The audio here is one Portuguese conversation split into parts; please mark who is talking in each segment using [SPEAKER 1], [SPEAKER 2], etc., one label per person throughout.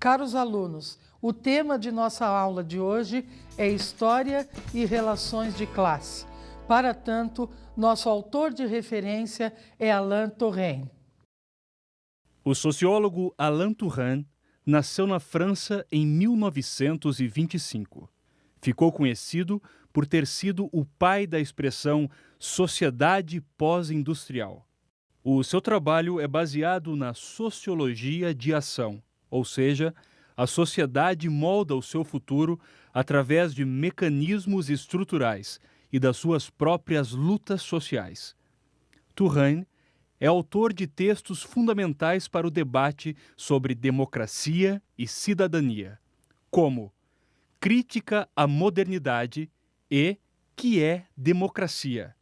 [SPEAKER 1] Caros alunos, o tema de nossa aula de hoje é História e Relações de Classe. Para tanto, nosso autor de referência é Alain Touraine.
[SPEAKER 2] O sociólogo Alain Touraine nasceu na França em 1925. Ficou conhecido por ter sido o pai da expressão sociedade pós-industrial. O seu trabalho é baseado na sociologia de ação, ou seja, a sociedade molda o seu futuro através de mecanismos estruturais e das suas próprias lutas sociais. Touraine é autor de textos fundamentais para o debate sobre democracia e cidadania, como Crítica à Modernidade e Que é Democracia?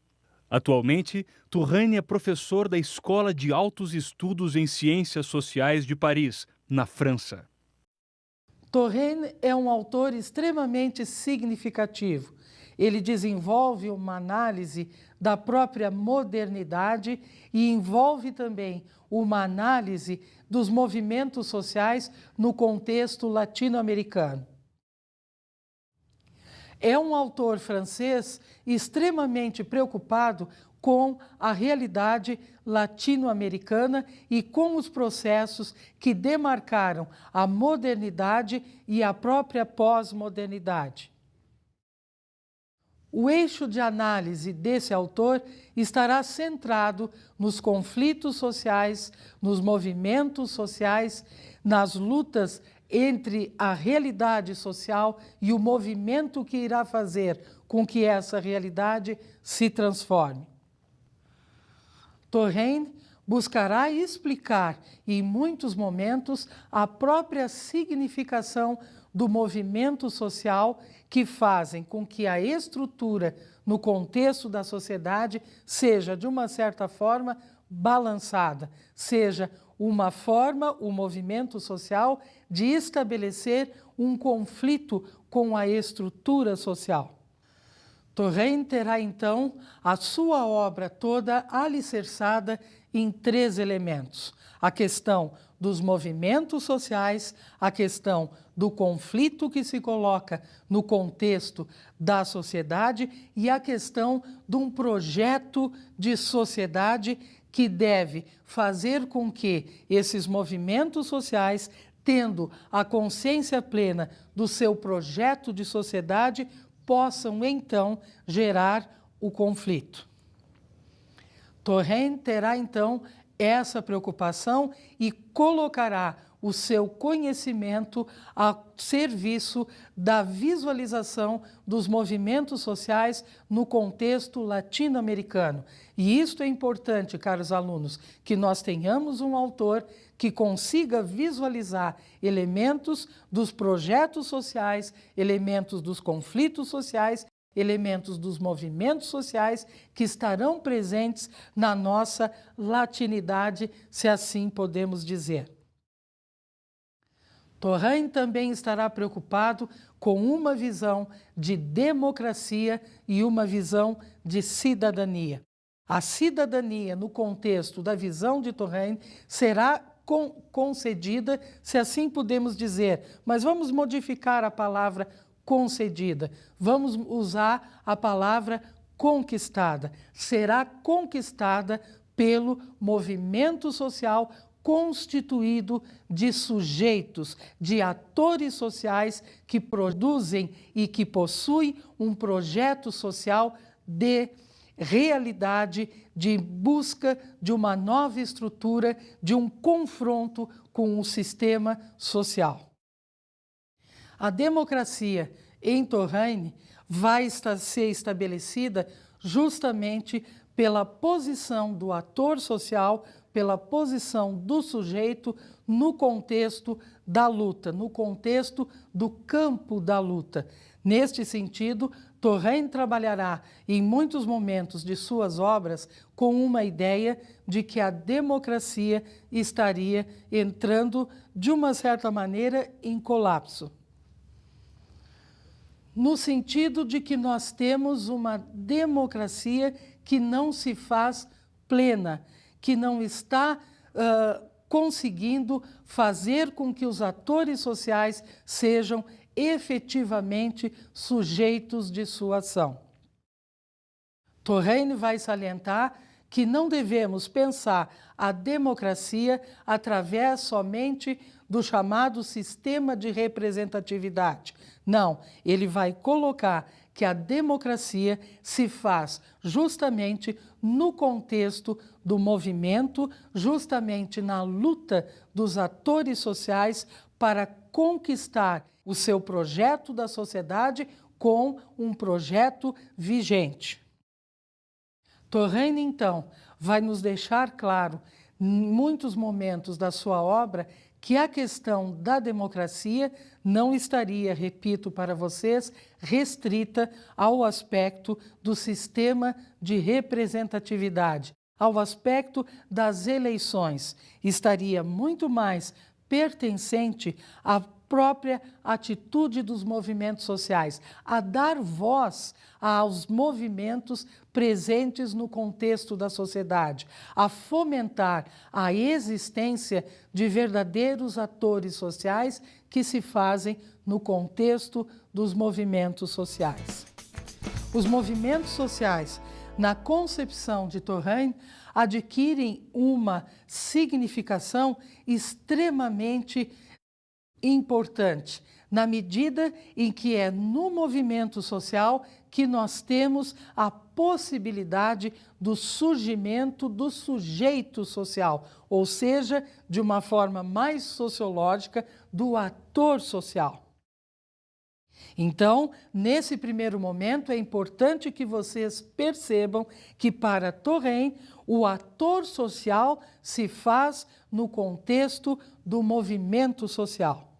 [SPEAKER 2] Atualmente, Touraine é professor da Escola de Altos Estudos em Ciências Sociais de Paris, na França.
[SPEAKER 1] Touraine é um autor extremamente significativo. Ele desenvolve uma análise da própria modernidade e envolve também uma análise dos movimentos sociais no contexto latino-americano. É um autor francês extremamente preocupado com a realidade latino-americana e com os processos que demarcaram a modernidade e a própria pós-modernidade. O eixo de análise desse autor estará centrado nos conflitos sociais, nos movimentos sociais, nas lutas entre a realidade social e o movimento que irá fazer com que essa realidade se transforme. Touraine buscará explicar, em muitos momentos, a própria significação do movimento social que fazem com que a estrutura no contexto da sociedade seja, de uma certa forma, balançada, seja uma forma, o movimento social, de estabelecer um conflito com a estrutura social. Touraine terá, então, a sua obra toda alicerçada em três elementos: a questão dos movimentos sociais, a questão do conflito que se coloca no contexto da sociedade e a questão de um projeto de sociedade que deve fazer com que esses movimentos sociais, tendo a consciência plena do seu projeto de sociedade, possam, então, gerar o conflito. Touraine terá, então, essa preocupação e colocará o seu conhecimento a serviço da visualização dos movimentos sociais no contexto latino-americano. E isto é importante, caros alunos, que nós tenhamos um autor que consiga visualizar elementos dos projetos sociais, elementos dos conflitos sociais, elementos dos movimentos sociais que estarão presentes na nossa latinidade, se assim podemos dizer. Touraine também estará preocupado com uma visão de democracia e uma visão de cidadania. A cidadania, no contexto da visão de Touraine, será concedida, se assim podemos dizer, mas vamos modificar a palavra concedida, vamos usar a palavra conquistada. Será conquistada pelo movimento social constituído de sujeitos, de atores sociais que produzem e que possuem um projeto social de realidade, de busca de uma nova estrutura, de um confronto com o sistema social. A democracia em Touraine vai ser estabelecida justamente pela posição do ator social, pela posição do sujeito no contexto da luta, no contexto do campo da luta. Neste sentido, Touraine trabalhará em muitos momentos de suas obras com uma ideia de que a democracia estaria entrando, de uma certa maneira, em colapso. No sentido de que nós temos uma democracia que não se faz plena, que não está conseguindo fazer com que os atores sociais sejam efetivamente sujeitos de sua ação. Touraine vai salientar que não devemos pensar a democracia através somente do chamado sistema de representatividade. Não, ele vai colocar que a democracia se faz justamente no contexto do movimento, justamente na luta dos atores sociais para conquistar o seu projeto da sociedade com um projeto vigente. Touraine, então, vai nos deixar claro, em muitos momentos da sua obra, que a questão da democracia não estaria, repito para vocês, restrita ao aspecto do sistema de representatividade, ao aspecto das eleições. Estaria muito mais pertencente à própria atitude dos movimentos sociais, a dar voz aos movimentos presentes no contexto da sociedade, a fomentar a existência de verdadeiros atores sociais que se fazem no contexto dos movimentos sociais. Os movimentos sociais, na concepção de Touraine, adquirem uma significação extremamente importante, na medida em que é no movimento social que nós temos a possibilidade do surgimento do sujeito social, ou seja, de uma forma mais sociológica, do ator social. Então, nesse primeiro momento, é importante que vocês percebam que, para Touraine, o ator social se faz no contexto do movimento social.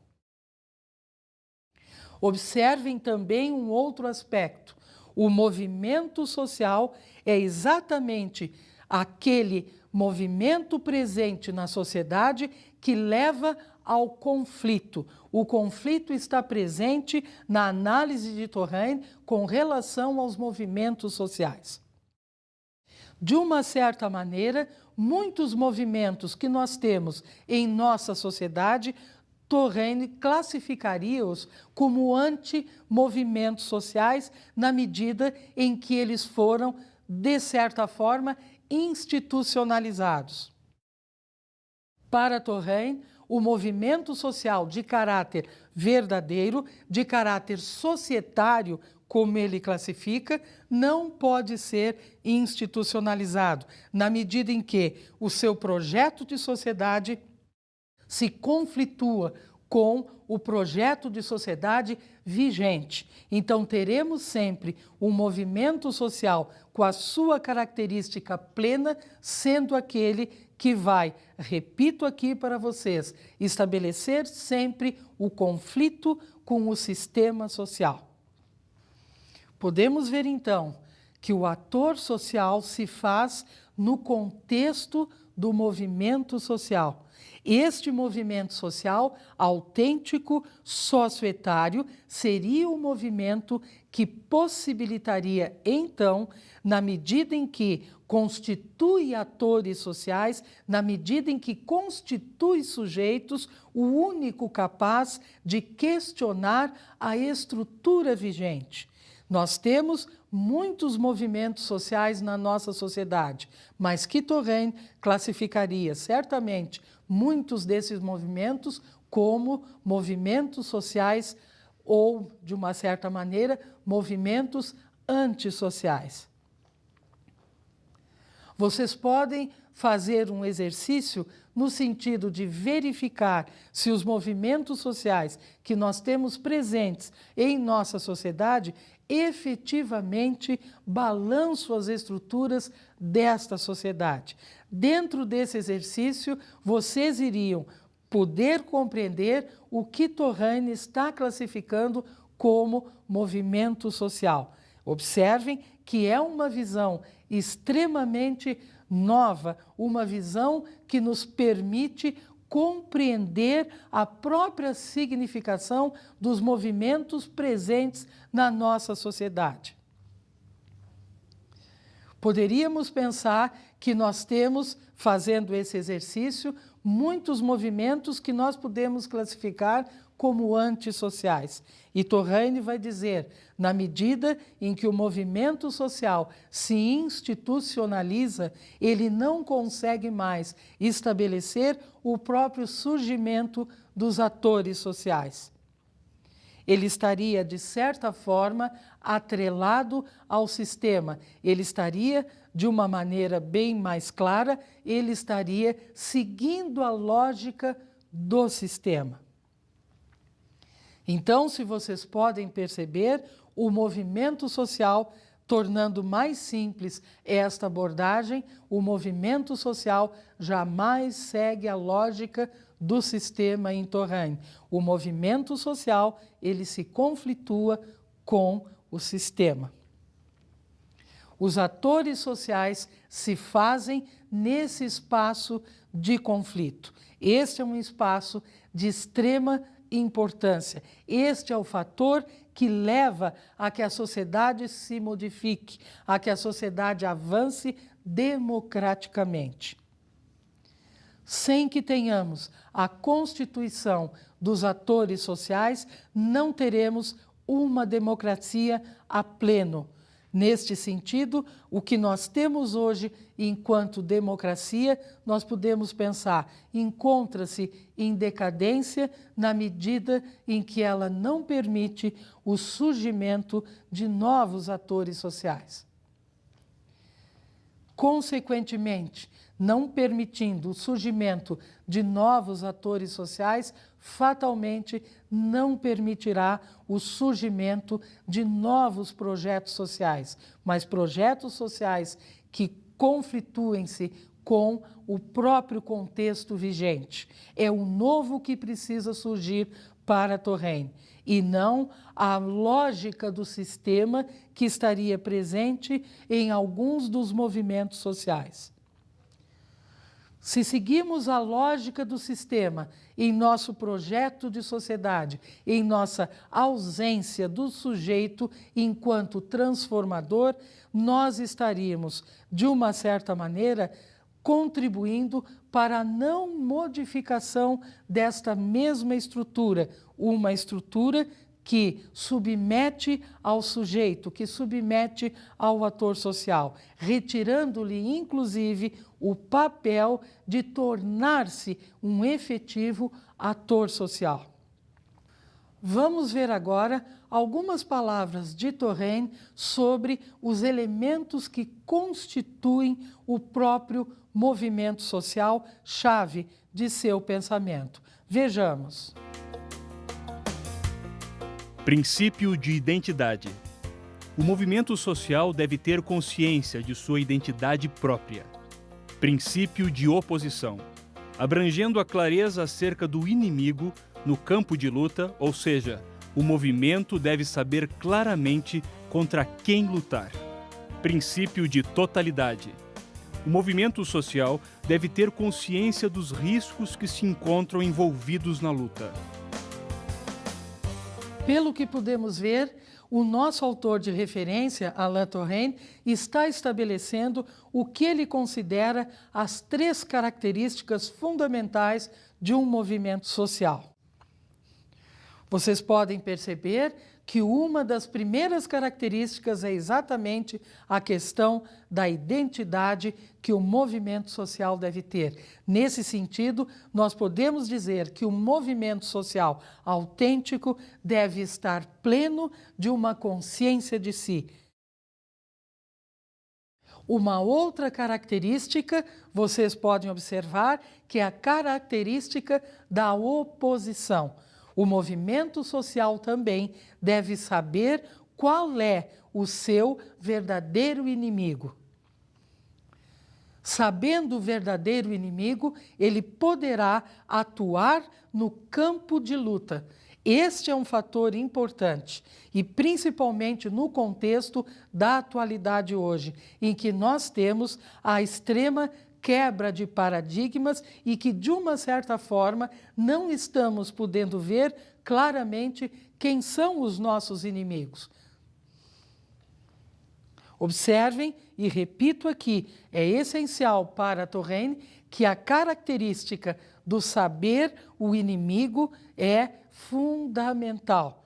[SPEAKER 1] Observem também um outro aspecto. O movimento social é exatamente aquele movimento presente na sociedade que leva ao conflito. O conflito está presente na análise de Touraine com relação aos movimentos sociais. De uma certa maneira, muitos movimentos que nós temos em nossa sociedade, Touraine classificaria-os como antimovimentos sociais na medida em que eles foram, de certa forma, institucionalizados. Para Touraine, o movimento social de caráter verdadeiro, de caráter societário, como ele classifica, não pode ser institucionalizado, na medida em que o seu projeto de sociedade se conflitua com o projeto de sociedade vigente. Então, teremos sempre um movimento social com a sua característica plena, sendo aquele que vai, repito aqui para vocês, estabelecer sempre o conflito com o sistema social. Podemos ver, então, que o ator social se faz no contexto do movimento social. Este movimento social autêntico, societário, seria o movimento que possibilitaria, então, na medida em que constitui atores sociais, na medida em que constitui sujeitos, o único capaz de questionar a estrutura vigente. Nós temos muitos movimentos sociais na nossa sociedade, mas que Touraine classificaria certamente muitos desses movimentos como movimentos sociais ou, de uma certa maneira, movimentos antissociais. Vocês podem fazer um exercício no sentido de verificar se os movimentos sociais que nós temos presentes em nossa sociedade efetivamente balançam as estruturas desta sociedade. Dentro desse exercício, vocês iriam poder compreender o que Touraine está classificando como movimento social. Observem que é uma visão extremamente nova, uma visão que nos permite compreender a própria significação dos movimentos presentes na nossa sociedade. Poderíamos pensar que nós temos, fazendo esse exercício, muitos movimentos que nós podemos classificar como antissociais. E Touraine vai dizer, na medida em que o movimento social se institucionaliza, ele não consegue mais estabelecer o próprio surgimento dos atores sociais. Ele estaria, de certa forma, atrelado ao sistema. Ele estaria, de uma maneira bem mais clara, ele estaria seguindo a lógica do sistema. Então, se vocês podem perceber, o movimento social, tornando mais simples esta abordagem, o movimento social jamais segue a lógica do sistema em Touraine. O movimento social, ele se conflitua com o sistema. Os atores sociais se fazem nesse espaço de conflito. Este é um espaço de extrema importância. Este é o fator que leva a que a sociedade se modifique, a que a sociedade avance democraticamente. Sem que tenhamos a constituição dos atores sociais, não teremos uma democracia a pleno. Neste sentido, o que nós temos hoje enquanto democracia, nós podemos pensar, encontra-se em decadência na medida em que ela não permite o surgimento de novos atores sociais. Consequentemente, não permitindo o surgimento de novos atores sociais, fatalmente não permitirá o surgimento de novos projetos sociais, mas projetos sociais que conflituem-se com o próprio contexto vigente. É o novo que precisa surgir para Touraine, e não a lógica do sistema que estaria presente em alguns dos movimentos sociais. Se seguimos a lógica do sistema em nosso projeto de sociedade, em nossa ausência do sujeito enquanto transformador, nós estaríamos, de uma certa maneira, contribuindo para a não modificação desta mesma estrutura, uma estrutura que submete ao sujeito, que submete ao ator social, retirando-lhe, inclusive, o papel de tornar-se um efetivo ator social. Vamos ver agora algumas palavras de Touraine sobre os elementos que constituem o próprio movimento social, chave de seu pensamento. Vejamos.
[SPEAKER 2] Princípio de identidade. O movimento social deve ter consciência de sua identidade própria. Princípio de oposição. Abrangendo a clareza acerca do inimigo no campo de luta, ou seja, o movimento deve saber claramente contra quem lutar. Princípio de totalidade. O movimento social deve ter consciência dos riscos que se encontram envolvidos na luta.
[SPEAKER 1] Pelo que podemos ver, o nosso autor de referência, Alain Touraine, está estabelecendo o que ele considera as 3 características fundamentais de um movimento social. Vocês podem perceber que uma das primeiras características é exatamente a questão da identidade que o movimento social deve ter. Nesse sentido, nós podemos dizer que o movimento social autêntico deve estar pleno de uma consciência de si. Uma outra característica, vocês podem observar, que é a característica da oposição. O movimento social também deve saber qual é o seu verdadeiro inimigo. Sabendo o verdadeiro inimigo, ele poderá atuar no campo de luta. Este é um fator importante, e principalmente no contexto da atualidade hoje, em que nós temos a extrema quebra de paradigmas e que, de uma certa forma, não estamos podendo ver claramente quem são os nossos inimigos. Observem, e repito aqui, é essencial para Touraine que a característica do saber o inimigo é fundamental.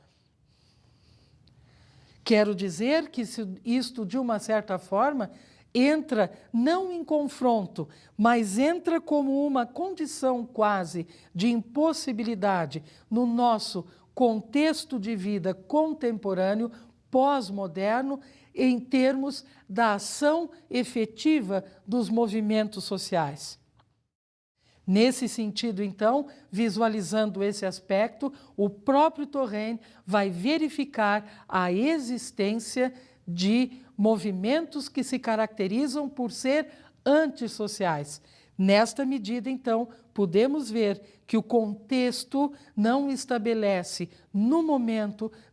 [SPEAKER 1] Quero dizer que isto, de uma certa forma, entra não em confronto, mas entra como uma condição quase de impossibilidade no nosso contexto de vida contemporâneo, pós-moderno, em termos da ação efetiva dos movimentos sociais. Nesse sentido, então, visualizando esse aspecto, o próprio Turenne vai verificar a existência de movimentos que se caracterizam por ser antissociais. Nesta medida, então, podemos ver que o contexto não estabelece,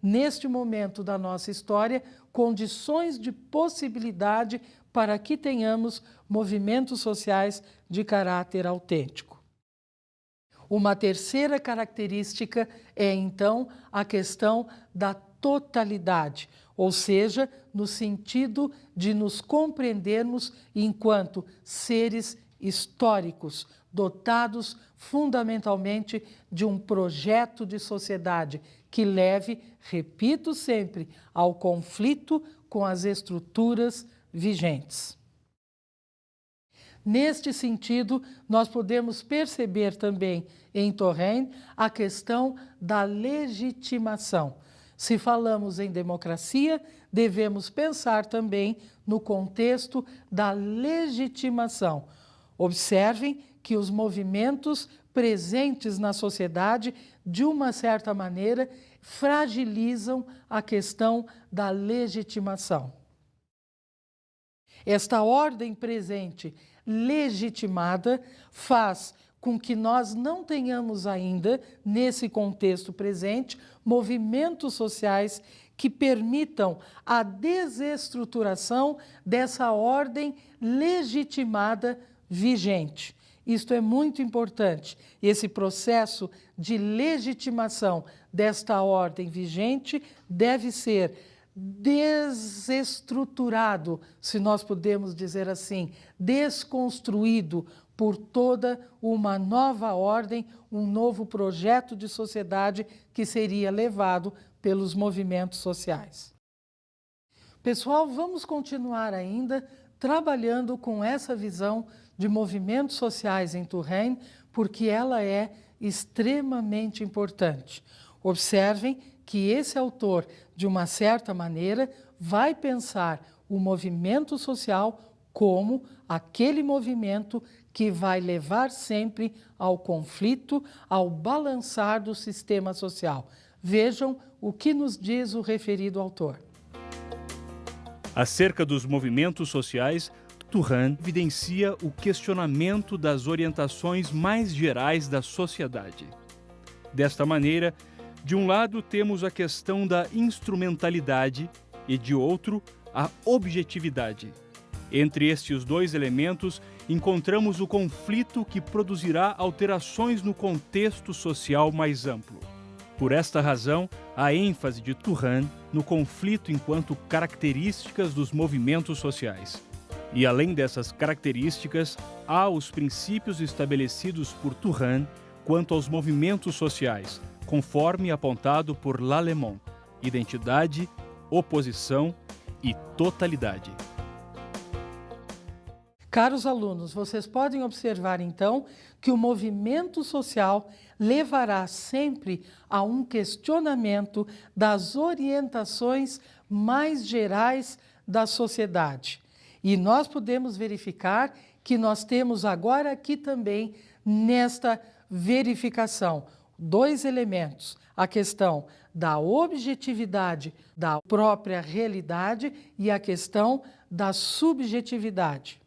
[SPEAKER 1] neste momento da nossa história, condições de possibilidade para que tenhamos movimentos sociais de caráter autêntico. Uma terceira característica é, então, a questão da totalidade, ou seja, no sentido de nos compreendermos enquanto seres históricos, dotados fundamentalmente de um projeto de sociedade que leve, repito sempre, ao conflito com as estruturas vigentes. Neste sentido, nós podemos perceber também em Turenne a questão da legitimação. Se falamos em democracia, devemos pensar também no contexto da legitimação. Observem que os movimentos presentes na sociedade, de uma certa maneira, fragilizam a questão da legitimação. Esta ordem presente legitimada faz com que nós não tenhamos ainda, nesse contexto presente, movimentos sociais que permitam a desestruturação dessa ordem legitimada vigente. Isto é muito importante. Esse processo de legitimação desta ordem vigente deve ser desestruturado, se nós podemos dizer assim, desconstruído por toda uma nova ordem, um novo projeto de sociedade que seria levado pelos movimentos sociais. Pessoal, vamos continuar ainda trabalhando com essa visão de movimentos sociais em Turenne, porque ela é extremamente importante. Observem que esse autor, de uma certa maneira, vai pensar o movimento social como aquele movimento que vai levar sempre ao conflito, ao balançar do sistema social. Vejam o que nos diz o referido autor.
[SPEAKER 2] Acerca dos movimentos sociais, Turenne evidencia o questionamento das orientações mais gerais da sociedade. Desta maneira, de um lado temos a questão da instrumentalidade e, de outro, a objetividade. Entre estes dois elementos, encontramos o conflito que produzirá alterações no contexto social mais amplo. Por esta razão, a ênfase de Turenne no conflito enquanto características dos movimentos sociais. E além dessas características, há os princípios estabelecidos por Turenne quanto aos movimentos sociais, conforme apontado por Lalemant: identidade, oposição e totalidade.
[SPEAKER 1] Caros alunos, vocês podem observar então que o movimento social levará sempre a um questionamento das orientações mais gerais da sociedade. E nós podemos verificar que nós temos agora aqui também, nesta verificação, dois elementos: a questão da objetividade da própria realidade e a questão da subjetividade.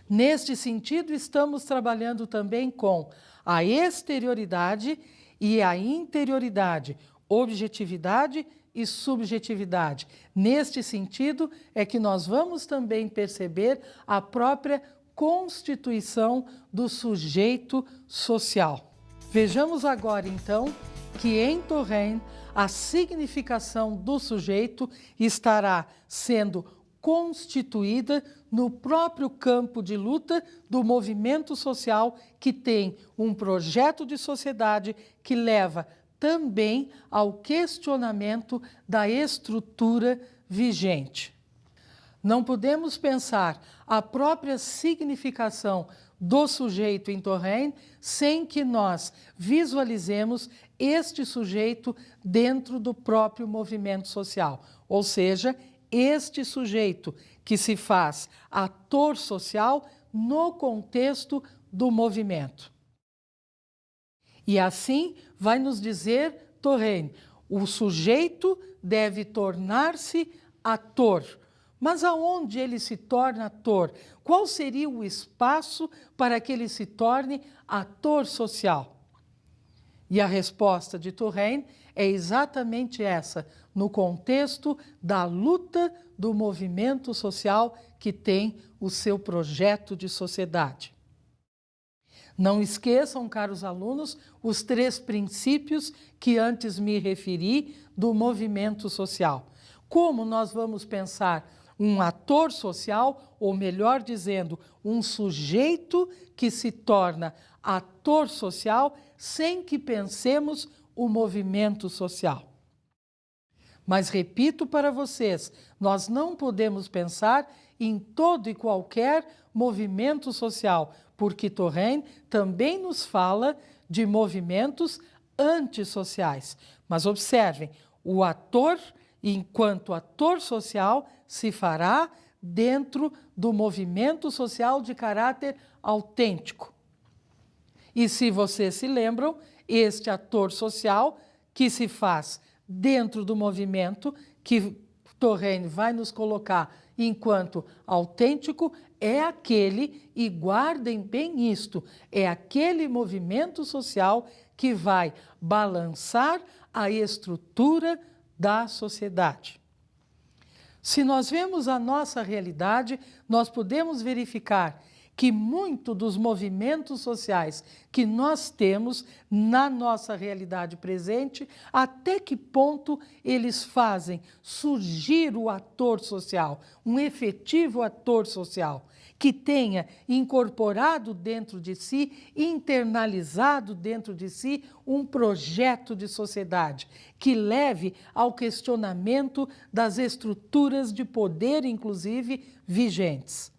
[SPEAKER 1] Neste sentido, estamos trabalhando também com a exterioridade e a interioridade, objetividade e subjetividade. Neste sentido, é que nós vamos também perceber a própria constituição do sujeito social. Vejamos agora, então, que em Turenne a significação do sujeito estará sendo constituída no próprio campo de luta do movimento social que tem um projeto de sociedade que leva também ao questionamento da estrutura vigente. Não podemos pensar a própria significação do sujeito em Touraine sem que nós visualizemos este sujeito dentro do próprio movimento social, ou seja, este sujeito que se faz ator social no contexto do movimento. E assim vai nos dizer Touraine, o sujeito deve tornar-se ator. Mas aonde ele se torna ator? Qual seria o espaço para que ele se torne ator social? E a resposta de Touraine é exatamente essa, no contexto da luta do movimento social que tem o seu projeto de sociedade. Não esqueçam, caros alunos, os 3 princípios que antes me referi do movimento social. Como nós vamos pensar um ator social, ou melhor dizendo, um sujeito que se torna ator social sem que pensemos o movimento social. Mas repito para vocês, nós não podemos pensar em todo e qualquer movimento social, porque Touraine também nos fala de movimentos antissociais. Mas observem, o ator, enquanto ator social, se fará dentro do movimento social de caráter autêntico. E se vocês se lembram, este ator social que se faz dentro do movimento, que Touraine vai nos colocar enquanto autêntico, é aquele, e guardem bem isto, é aquele movimento social que vai balançar a estrutura da sociedade. Se nós vemos a nossa realidade, nós podemos verificar que muito dos movimentos sociais que nós temos na nossa realidade presente, até que ponto eles fazem surgir o ator social, um efetivo ator social, que tenha incorporado dentro de si, internalizado dentro de si, um projeto de sociedade, que leve ao questionamento das estruturas de poder, inclusive, vigentes.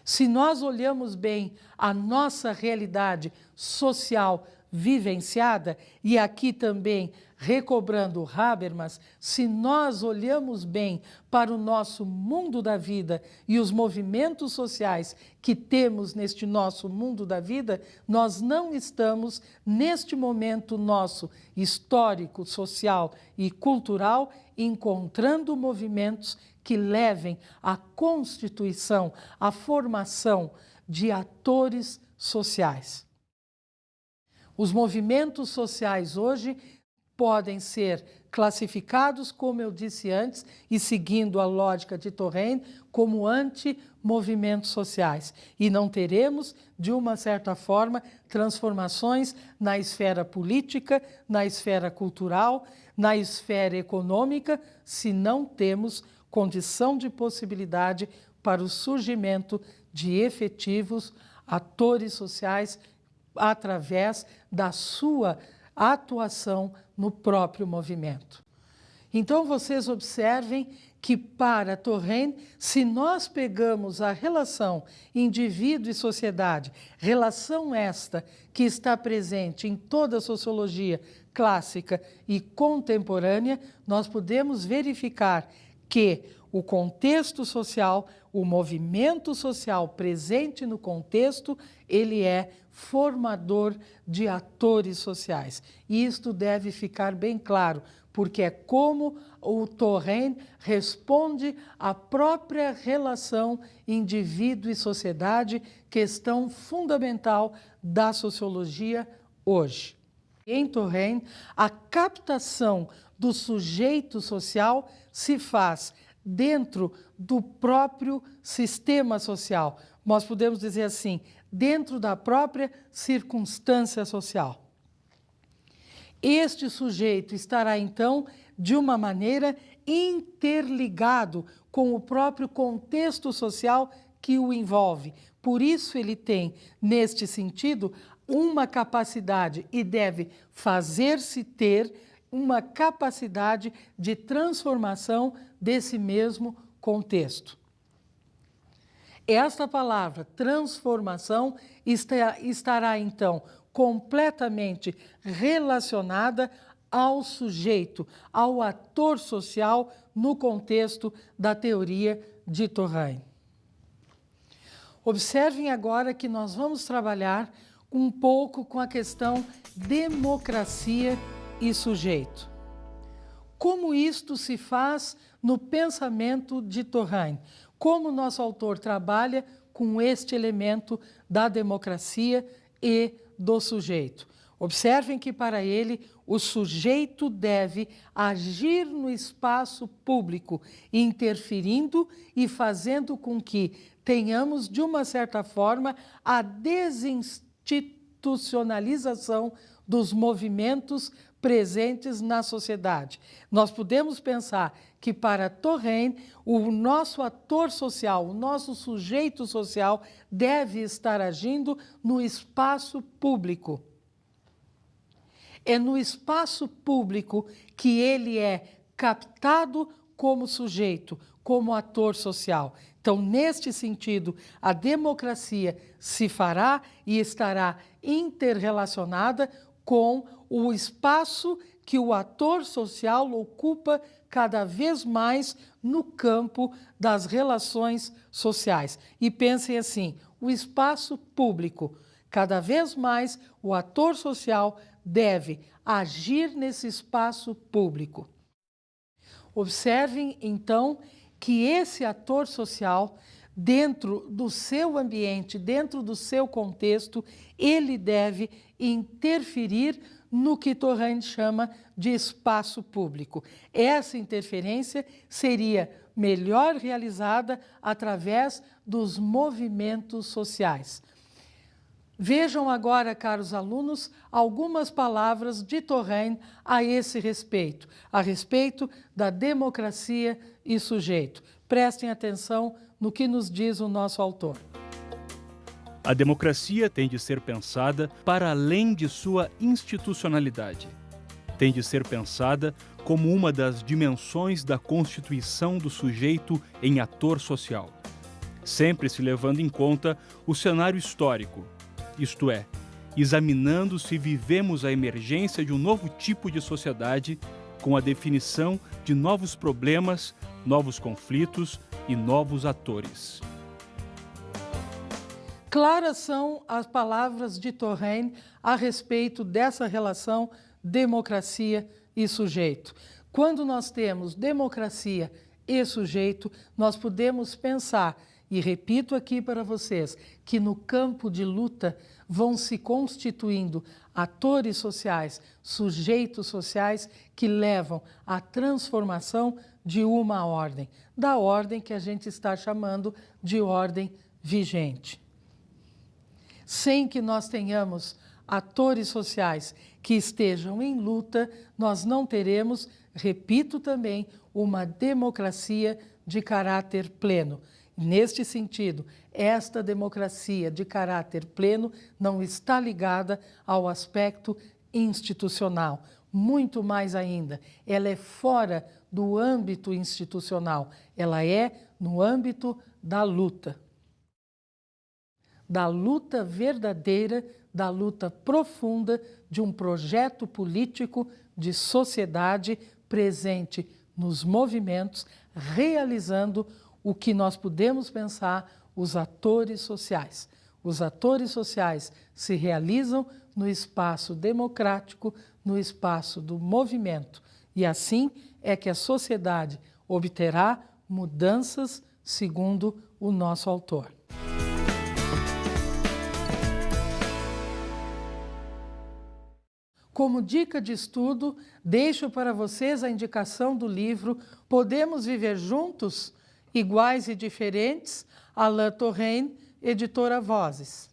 [SPEAKER 1] Se nós olhamos bem a nossa realidade social vivenciada, e aqui também recobrando Habermas, se nós olhamos bem para o nosso mundo da vida e os movimentos sociais que temos neste nosso mundo da vida, nós não estamos, neste momento nosso histórico, social e cultural, encontrando movimentos que levem à constituição, à formação de atores sociais. Os movimentos sociais hoje podem ser classificados, como eu disse antes, e seguindo a lógica de Touraine, como anti-movimentos sociais. E não teremos, de uma certa forma, transformações na esfera política, na esfera cultural, na esfera econômica, se não temos condição de possibilidade para o surgimento de efetivos atores sociais através da sua atuação no próprio movimento. Então, vocês observem que para Touraine, se nós pegamos a relação indivíduo e sociedade, relação esta que está presente em toda a sociologia clássica e contemporânea, nós podemos verificar que o contexto social, o movimento social presente no contexto, ele é formador de atores sociais. E isto deve ficar bem claro, porque é como o Touraine responde à própria relação indivíduo e sociedade, questão fundamental da sociologia hoje. Em Touraine, a captação do sujeito social se faz dentro do próprio sistema social. Nós podemos dizer assim, dentro da própria circunstância social. Este sujeito estará, então, de uma maneira interligado com o próprio contexto social que o envolve. Por isso ele tem, neste sentido, uma capacidade e deve fazer-se ter uma capacidade de transformação desse mesmo contexto. Esta palavra, transformação, estará então completamente relacionada ao sujeito, ao ator social no contexto da teoria de Touraine. Observem agora que nós vamos trabalhar um pouco com a questão democracia e sujeito. Como isto se faz no pensamento de Touraine? Como nosso autor trabalha com este elemento da democracia e do sujeito? Observem que para ele o sujeito deve agir no espaço público, interferindo e fazendo com que tenhamos, de uma certa forma, a desinstitucionalização dos movimentos presentes na sociedade. Nós podemos pensar que para Touraine, o nosso ator social, o nosso sujeito social deve estar agindo no espaço público. É no espaço público que ele é captado como sujeito, como ator social. Então, neste sentido, a democracia se fará e estará interrelacionada com o espaço que o ator social ocupa cada vez mais no campo das relações sociais. E pensem assim, o espaço público, cada vez mais o ator social deve agir nesse espaço público. Observem, então, que esse ator social, dentro do seu ambiente, dentro do seu contexto, ele deve interferir no que Touraine chama de espaço público. Essa interferência seria melhor realizada através dos movimentos sociais. Vejam agora, caros alunos, algumas palavras de Touraine a esse respeito, a respeito da democracia e sujeito. Prestem atenção no que nos diz o nosso autor.
[SPEAKER 2] A democracia tem de ser pensada para além de sua institucionalidade. Tem de ser pensada como uma das dimensões da constituição do sujeito em ator social, sempre se levando em conta o cenário histórico, isto é, examinando se vivemos a emergência de um novo tipo de sociedade com a definição de novos problemas, novos conflitos e novos atores.
[SPEAKER 1] Claras são as palavras de Touraine a respeito dessa relação democracia e sujeito. Quando nós temos democracia e sujeito, nós podemos pensar, e repito aqui para vocês, que no campo de luta vão se constituindo atores sociais, sujeitos sociais que levam à transformação de uma ordem, da ordem que a gente está chamando de ordem vigente. Sem que nós tenhamos atores sociais que estejam em luta, nós não teremos, repito também, uma democracia de caráter pleno. Neste sentido, esta democracia de caráter pleno não está ligada ao aspecto institucional. Muito mais ainda, ela é fora do âmbito institucional, ela é no âmbito da luta verdadeira, da luta profunda de um projeto político de sociedade presente nos movimentos, realizando o que nós podemos pensar os atores sociais. Os atores sociais se realizam no espaço democrático, no espaço do movimento, e assim é que a sociedade obterá mudanças segundo o nosso autor. Como dica de estudo, deixo para vocês a indicação do livro Podemos Viver Juntos? Iguais e Diferentes, Alain Touraine, editora Vozes.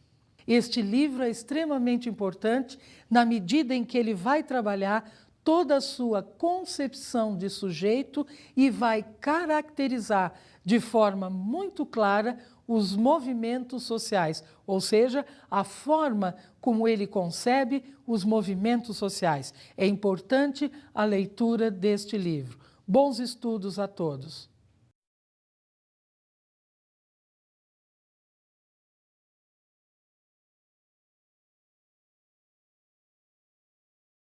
[SPEAKER 1] Este livro é extremamente importante na medida em que ele vai trabalhar toda a sua concepção de sujeito e vai caracterizar de forma muito clara os movimentos sociais, ou seja, a forma como ele concebe os movimentos sociais. É importante a leitura deste livro. Bons estudos a todos.